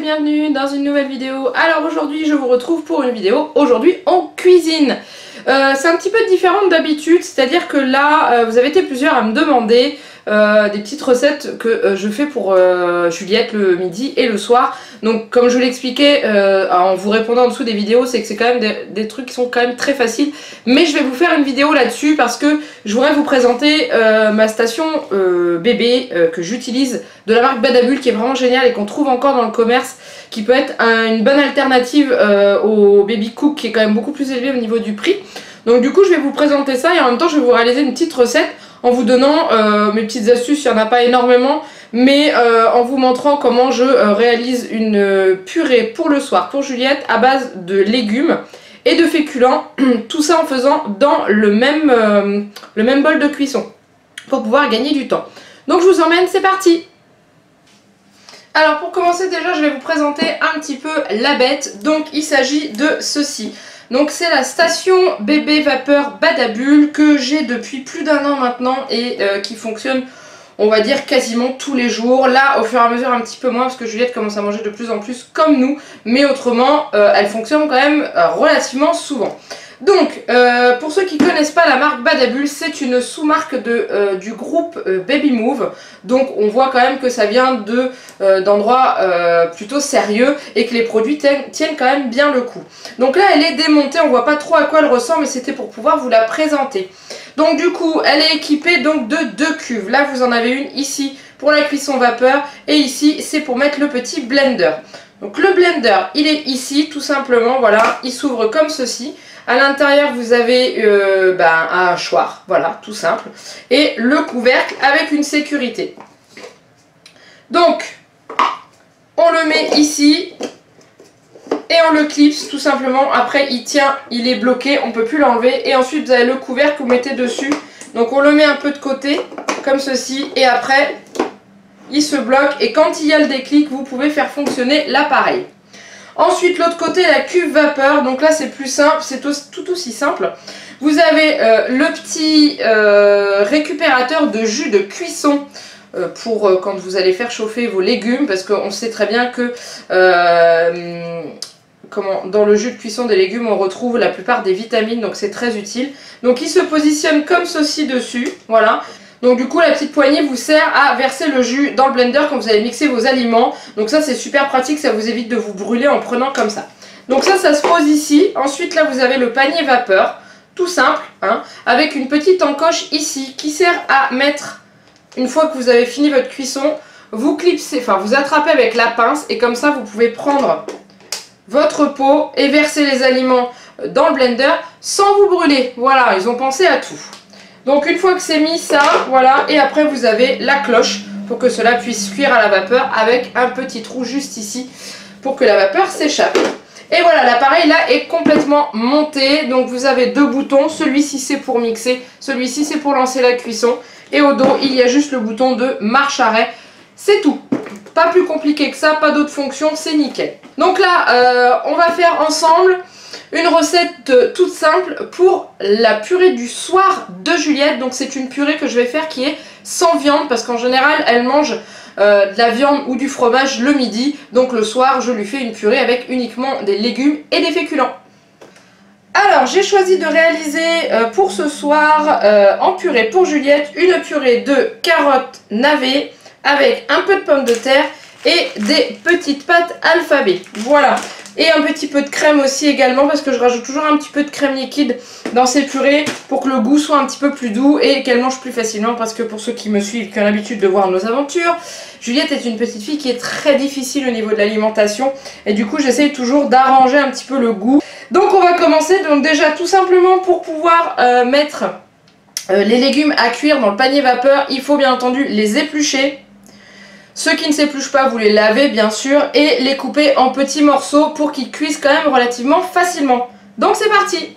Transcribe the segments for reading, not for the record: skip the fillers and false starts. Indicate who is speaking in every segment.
Speaker 1: bienvenue dans une nouvelle vidéo. Alors aujourd'hui je vous retrouve pour une vidéo, aujourd'hui en cuisine. C'est un petit peu différent d'habitude, c'est-à-dire que là vous avez été plusieurs à me demander des petites recettes que je fais pour Juliette le midi et le soir. Donc comme je vous l'expliquais en vous répondant en dessous des vidéos, c'est que c'est quand même des trucs qui sont quand même très faciles. Mais je vais vous faire une vidéo là-dessus parce que je voudrais vous présenter ma station bébé que j'utilise de la marque Badabul, qui est vraiment géniale et qu'on trouve encore dans le commerce, qui peut être une bonne alternative au Baby Cook, qui est quand même beaucoup plus élevé au niveau du prix. Donc du coup je vais vous présenter ça et en même temps je vais vous réaliser une petite recette en vous donnant mes petites astuces, il n'y en a pas énormément, mais en vous montrant comment je réalise une purée pour le soir pour Juliette à base de légumes et de féculents, tout ça en faisant dans le même bol de cuisson pour pouvoir gagner du temps. Donc je vous emmène, c'est parti! Alors pour commencer déjà je vais vous présenter un petit peu la bête. Donc il s'agit de ceci. Donc c'est la station bébé vapeur Badabul que j'ai depuis plus d'un an maintenant et qui fonctionne on va dire quasiment tous les jours. Là au fur et à mesure un petit peu moins parce que Juliette commence à manger de plus en plus comme nous, mais autrement elle fonctionne quand même relativement souvent. Donc pour ceux qui ne connaissent pas la marque Badabul, c'est une sous-marque du groupe Baby Move. Donc on voit quand même que ça vient d'endroits plutôt sérieux et que les produits tiennent quand même bien le coup. Donc là elle est démontée, on voit pas trop à quoi elle ressemble, mais c'était pour pouvoir vous la présenter. Donc du coup elle est équipée donc de deux cuves. Là vous en avez une ici pour la cuisson vapeur et ici c'est pour mettre le petit blender. Donc le blender il est ici tout simplement, voilà, il s'ouvre comme ceci. À l'intérieur vous avez un hachoir, voilà, tout simple. Et le couvercle avec une sécurité. Donc, on le met ici et on le clipse tout simplement. Après, il tient, il est bloqué, on ne peut plus l'enlever. Et ensuite, vous avez le couvercle que vous mettez dessus. Donc, on le met un peu de côté, comme ceci. Et après, il se bloque. Et quand il y a le déclic, vous pouvez faire fonctionner l'appareil. Ensuite, l'autre côté, la cuve vapeur. Donc là, c'est plus simple, c'est tout aussi simple. Vous avez le petit récupérateur de jus de cuisson pour quand vous allez faire chauffer vos légumes. Parce qu'on sait très bien que dans le jus de cuisson des légumes, on retrouve la plupart des vitamines. Donc c'est très utile. Donc il se positionne comme ceci dessus. Voilà. Donc du coup la petite poignée vous sert à verser le jus dans le blender quand vous allez mixer vos aliments. Donc ça c'est super pratique, ça vous évite de vous brûler en prenant comme ça. Donc ça se pose ici. Ensuite là vous avez le panier vapeur, tout simple, hein, avec une petite encoche ici qui sert à mettre, une fois que vous avez fini votre cuisson, vous clipsez, enfin vous attrapez avec la pince et comme ça vous pouvez prendre votre pot et verser les aliments dans le blender sans vous brûler. Voilà, ils ont pensé à tout. Donc une fois que c'est mis ça, voilà, et après vous avez la cloche pour que cela puisse cuire à la vapeur avec un petit trou juste ici pour que la vapeur s'échappe. Et voilà, l'appareil là est complètement monté, donc vous avez deux boutons, celui-ci c'est pour mixer, celui-ci c'est pour lancer la cuisson et au dos il y a juste le bouton de marche-arrêt, c'est tout. Pas plus compliqué que ça, pas d'autres fonctions, c'est nickel. Donc là, on va faire ensemble une recette toute simple pour la purée du soir de Juliette. Donc c'est une purée que je vais faire qui est sans viande parce qu'en général elle mange de la viande ou du fromage le midi. Donc le soir je lui fais une purée avec uniquement des légumes et des féculents. Alors j'ai choisi de réaliser pour ce soir en purée pour Juliette une purée de carottes navets avec un peu de pommes de terre et des petites pâtes alphabet. Voilà. Et un petit peu de crème aussi également parce que je rajoute toujours un petit peu de crème liquide dans ces purées pour que le goût soit un petit peu plus doux et qu'elle mange plus facilement parce que pour ceux qui me suivent, qui ont l'habitude de voir nos aventures, Juliette est une petite fille qui est très difficile au niveau de l'alimentation et du coup j'essaye toujours d'arranger un petit peu le goût. Donc on va commencer, donc déjà tout simplement pour pouvoir mettre les légumes à cuire dans le panier vapeur, il faut bien entendu les éplucher. Ceux qui ne s'épluchent pas, vous les lavez bien sûr et les couper en petits morceaux pour qu'ils cuisent quand même relativement facilement. Donc c'est parti!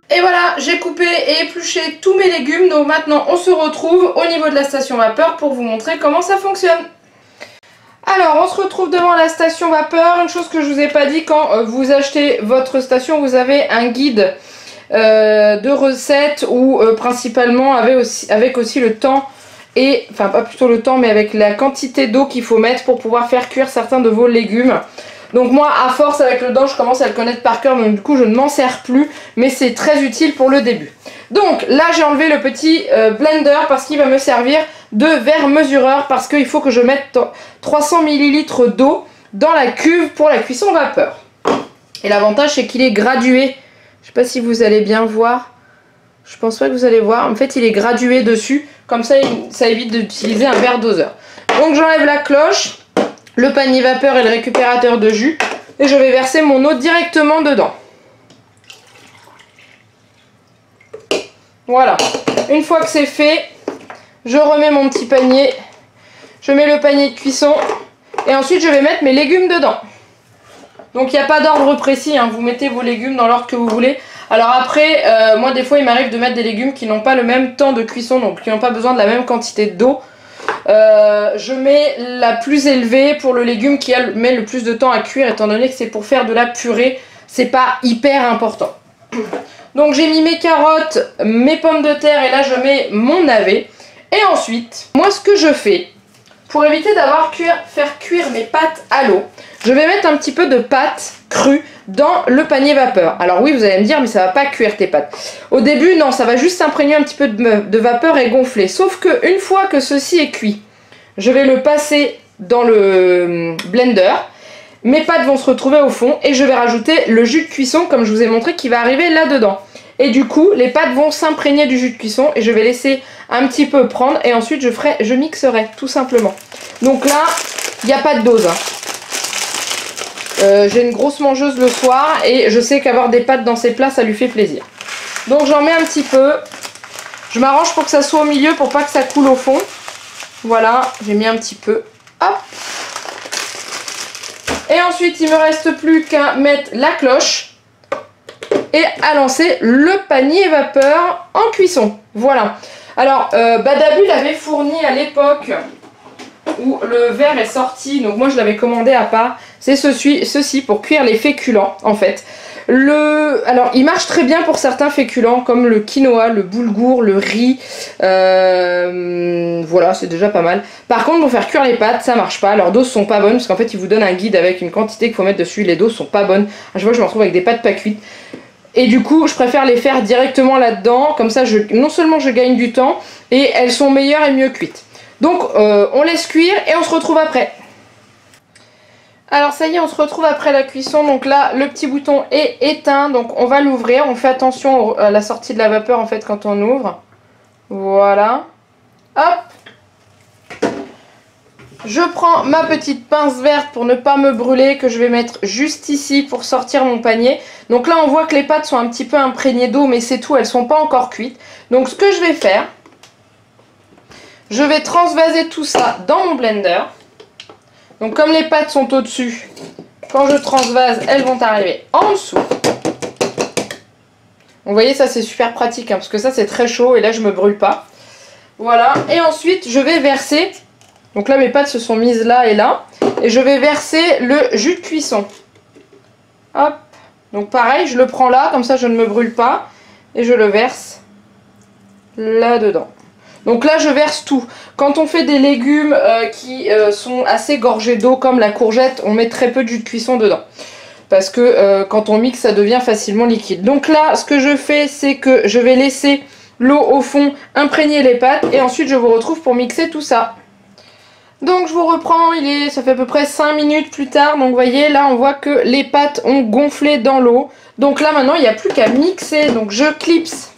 Speaker 1: Et voilà, j'ai coupé et épluché tous mes légumes. Donc maintenant on se retrouve au niveau de la station vapeur pour vous montrer comment ça fonctionne. Alors on se retrouve devant la station vapeur. Une chose que je vous ai pas dit, quand vous achetez votre station, vous avez un guide de recettes où principalement avec aussi le temps et, enfin pas plutôt le temps mais avec la quantité d'eau qu'il faut mettre pour pouvoir faire cuire certains de vos légumes. Donc moi à force avec le temps je commence à le connaître par cœur, donc du coup je ne m'en sers plus, mais c'est très utile pour le début. Donc là j'ai enlevé le petit blender parce qu'il va me servir de verre mesureur, parce qu'il faut que je mette 300 ml d'eau dans la cuve pour la cuisson vapeur. Et l'avantage c'est qu'il est gradué, je sais pas si vous allez bien voir, je pense pas que vous allez voir, en fait il est gradué dessus, comme ça ça évite d'utiliser un verre doseur. Donc j'enlève la cloche, le panier vapeur et le récupérateur de jus, et je vais verser mon eau directement dedans. Voilà, une fois que c'est fait, je remets mon petit panier, je mets le panier de cuisson et ensuite je vais mettre mes légumes dedans. Donc il n'y a pas d'ordre précis, hein, vous mettez vos légumes dans l'ordre que vous voulez. Alors après, moi des fois il m'arrive de mettre des légumes qui n'ont pas le même temps de cuisson, donc qui n'ont pas besoin de la même quantité d'eau. Je mets la plus élevée pour le légume qui met le plus de temps à cuire, étant donné que c'est pour faire de la purée, c'est pas hyper important. Donc j'ai mis mes carottes, mes pommes de terre et là je mets mon navet. Et ensuite, moi ce que je fais, pour éviter d'avoir faire cuire mes pâtes à l'eau, je vais mettre un petit peu de pâte crue dans le panier vapeur. Alors oui, vous allez me dire, mais ça va pas cuire tes pâtes. Au début, non, ça va juste s'imprégner un petit peu de vapeur et gonfler. Sauf que une fois que ceci est cuit, je vais le passer dans le blender. Mes pâtes vont se retrouver au fond et je vais rajouter le jus de cuisson, comme je vous ai montré, qui va arriver là-dedans. Et du coup, les pâtes vont s'imprégner du jus de cuisson et je vais laisser un petit peu prendre et ensuite je mixerai, tout simplement. Donc là, il n'y a pas de dose, hein. J'ai une grosse mangeuse le soir et je sais qu'avoir des pâtes dans ses plats ça lui fait plaisir. Donc j'en mets un petit peu. Je m'arrange pour que ça soit au milieu pour pas que ça coule au fond. Voilà, j'ai mis un petit peu. Hop. Et ensuite il me reste plus qu'à mettre la cloche et à lancer le panier vapeur en cuisson. Voilà. Alors Badabul avait fourni à l'époque où le verre est sorti, donc moi je l'avais commandé à part, c'est ceci pour cuire les féculents en fait. Alors il marche très bien pour certains féculents comme le quinoa, le boulgour, le riz, voilà c'est déjà pas mal. Par contre pour faire cuire les pâtes ça marche pas, leurs doses sont pas bonnes parce qu'en fait ils vous donnent un guide avec une quantité qu'il faut mettre dessus, les doses sont pas bonnes. À chaque fois je me retrouve avec des pâtes pas cuites. Et du coup je préfère les faire directement là-dedans, comme ça non seulement je gagne du temps et elles sont meilleures et mieux cuites. Donc on laisse cuire et on se retrouve après. Alors ça y est, on se retrouve après la cuisson. Donc là le petit bouton est éteint, donc on va l'ouvrir. On fait attention à la sortie de la vapeur en fait quand on ouvre. Voilà. Hop. Je prends ma petite pince verte pour ne pas me brûler, que je vais mettre juste ici pour sortir mon panier. Donc là on voit que les pâtes sont un petit peu imprégnées d'eau, mais c'est tout, elles sont pas encore cuites. Donc ce que je vais faire, je vais transvaser tout ça dans mon blender. Donc comme les pâtes sont au-dessus, quand je transvase, elles vont arriver en dessous. Vous voyez, ça c'est super pratique, hein, parce que ça c'est très chaud et là je me brûle pas. Voilà, et ensuite je vais verser, donc là mes pâtes se sont mises là et là, et je vais verser le jus de cuisson. Hop, donc pareil, je le prends là, comme ça je ne me brûle pas, et je le verse là-dedans. Donc là je verse tout. Quand on fait des légumes qui sont assez gorgés d'eau comme la courgette, on met très peu de jus de cuisson dedans. Parce que quand on mixe ça devient facilement liquide. Donc là ce que je fais c'est que je vais laisser l'eau au fond imprégner les pâtes et ensuite je vous retrouve pour mixer tout ça. Donc je vous reprends, ça fait à peu près 5 minutes plus tard. Donc vous voyez là on voit que les pâtes ont gonflé dans l'eau. Donc là maintenant il n'y a plus qu'à mixer. Donc je clipse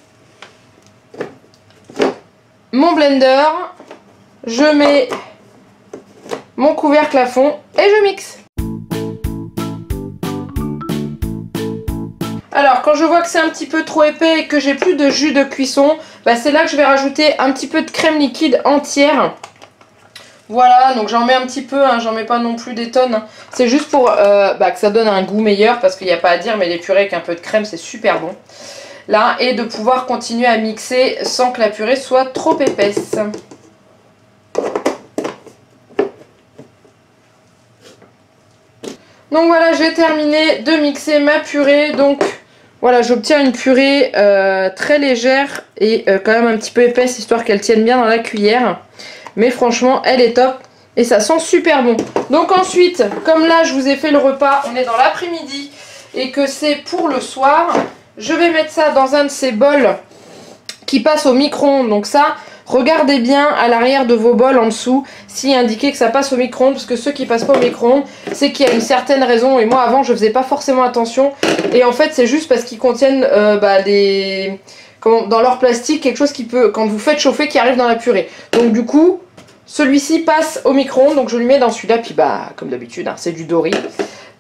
Speaker 1: mon blender, je mets mon couvercle à fond et je mixe. Alors quand je vois que c'est un petit peu trop épais et que j'ai plus de jus de cuisson, bah, c'est là que je vais rajouter un petit peu de crème liquide entière. Voilà, donc j'en mets un petit peu, hein, j'en mets pas non plus des tonnes. Hein. C'est juste pour que ça donne un goût meilleur parce qu'il n'y a pas à dire, mais les purées avec un peu de crème c'est super bon. Là, et de pouvoir continuer à mixer sans que la purée soit trop épaisse. Donc voilà, j'ai terminé de mixer ma purée. Donc Voilà, j'obtiens une purée très légère et quand même un petit peu épaisse, histoire qu'elle tienne bien dans la cuillère. Mais franchement, elle est top et ça sent super bon. Donc ensuite, comme là je vous ai fait le repas, on est dans l'après-midi et que c'est pour le soir, je vais mettre ça dans un de ces bols qui passe au micro-ondes. Donc ça, regardez bien à l'arrière de vos bols en dessous s'il est indiqué que ça passe au micro-ondes, parce que ceux qui passent pas au micro-ondes, c'est qu'il y a une certaine raison. Et moi avant je faisais pas forcément attention, et en fait c'est juste parce qu'ils contiennent dans leur plastique quelque chose qui peut, quand vous faites chauffer, qui arrive dans la purée. Donc du coup celui-ci passe au micro-ondes, donc je lui mets dans celui-là, puis bah comme d'habitude hein, c'est du Dory.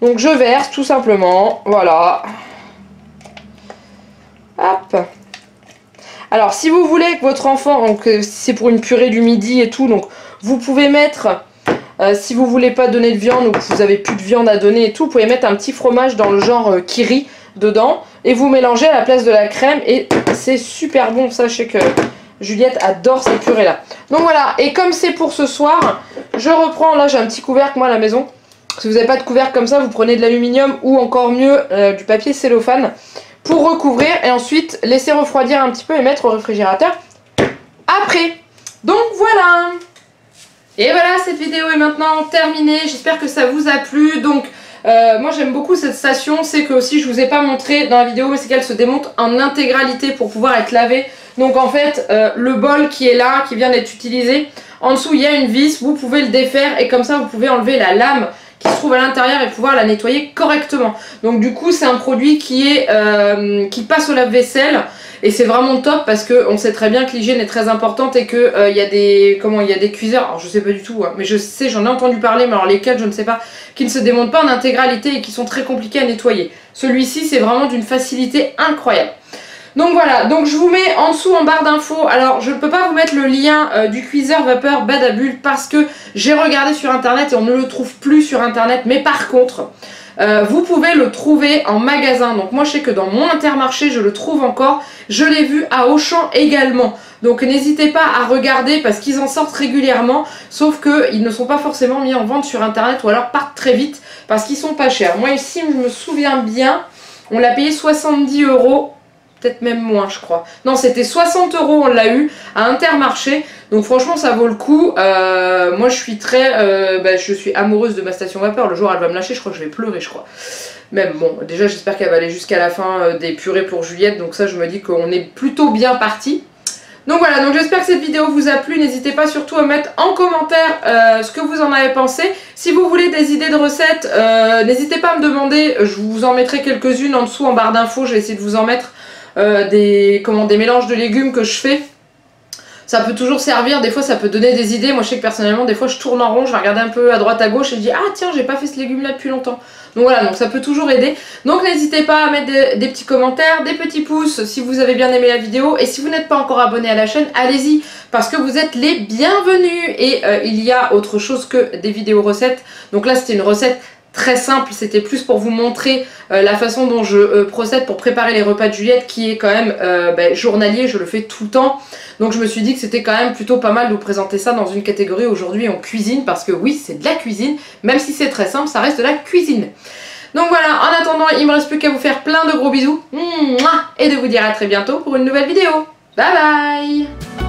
Speaker 1: Donc je verse tout simplement, voilà. Hop. Alors si vous voulez que votre enfant, donc c'est pour une purée du midi et tout, donc vous pouvez mettre, si vous voulez pas donner de viande ou que vous avez plus de viande à donner et tout, vous pouvez mettre un petit fromage dans le genre Kiri dedans et vous mélangez à la place de la crème et c'est super bon. Sachez que Juliette adore ces purées là. Donc voilà, et comme c'est pour ce soir, je reprends, là j'ai un petit couvercle moi à la maison. Si vous n'avez pas de couvercle comme ça, vous prenez de l'aluminium ou encore mieux du papier cellophane pour recouvrir et ensuite laisser refroidir un petit peu et mettre au réfrigérateur après. Donc voilà. Et voilà, cette vidéo est maintenant terminée. J'espère que ça vous a plu. Donc moi j'aime beaucoup cette station. C'est que aussi je vous ai pas montré dans la vidéo, mais c'est qu'elle se démonte en intégralité pour pouvoir être lavée. Donc en fait le bol qui est là, qui vient d'être utilisé, en dessous il y a une vis, vous pouvez le défaire et comme ça vous pouvez enlever la lame qui se trouve à l'intérieur et pouvoir la nettoyer correctement. Donc du coup c'est un produit qui passe au lave-vaisselle et c'est vraiment top parce que on sait très bien que l'hygiène est très importante et que il y a des cuiseurs, alors je sais pas du tout hein, mais je sais, j'en ai entendu parler, mais alors lesquels je ne sais pas, qui ne se démontent pas en intégralité et qui sont très compliqués à nettoyer. Celui-ci c'est vraiment d'une facilité incroyable. Donc voilà, donc je vous mets en dessous en barre d'infos. Alors je ne peux pas vous mettre le lien du cuiseur vapeur Badabulle parce que j'ai regardé sur internet et on ne le trouve plus sur internet. Mais par contre, vous pouvez le trouver en magasin. Donc moi je sais que dans mon Intermarché je le trouve encore. Je l'ai vu à Auchan également. Donc n'hésitez pas à regarder parce qu'ils en sortent régulièrement. Sauf qu'ils ne sont pas forcément mis en vente sur internet ou alors partent très vite parce qu'ils sont pas chers. Moi ici je me souviens bien, on l'a payé 70 €. Peut-être même moins je crois. Non c'était 60 €, on l'a eu à Intermarché. Donc franchement ça vaut le coup. Moi je suis je suis amoureuse de ma station vapeur. Le jour où elle va me lâcher je crois que je vais pleurer je crois. Même bon déjà j'espère qu'elle va aller jusqu'à la fin des purées pour Juliette. Donc ça je me dis qu'on est plutôt bien parti. Donc voilà, donc j'espère que cette vidéo vous a plu. N'hésitez pas surtout à mettre en commentaire ce que vous en avez pensé. Si vous voulez des idées de recettes, n'hésitez pas à me demander. Je vous en mettrai quelques-unes en dessous en barre d'infos. Je vais essayer de vous en mettre des mélanges de légumes que je fais. Ça peut toujours servir, des fois ça peut donner des idées. Moi je sais que personnellement des fois je tourne en rond, je vais regarder un peu à droite à gauche et je dis ah tiens j'ai pas fait ce légume là depuis longtemps. Donc voilà, donc ça peut toujours aider. Donc n'hésitez pas à mettre des petits commentaires, des petits pouces si vous avez bien aimé la vidéo. Et si vous n'êtes pas encore abonné à la chaîne, allez-y parce que vous êtes les bienvenus. Et il y a autre chose que des vidéos recettes. Donc là c'était une recette très simple, c'était plus pour vous montrer la façon dont je procède pour préparer les repas de Juliette qui est quand même journalier, je le fais tout le temps. Donc je me suis dit que c'était quand même plutôt pas mal de vous présenter ça dans une catégorie aujourd'hui en cuisine parce que oui c'est de la cuisine, même si c'est très simple ça reste de la cuisine. Donc voilà, en attendant il me reste plus qu'à vous faire plein de gros bisous et de vous dire à très bientôt pour une nouvelle vidéo. Bye bye.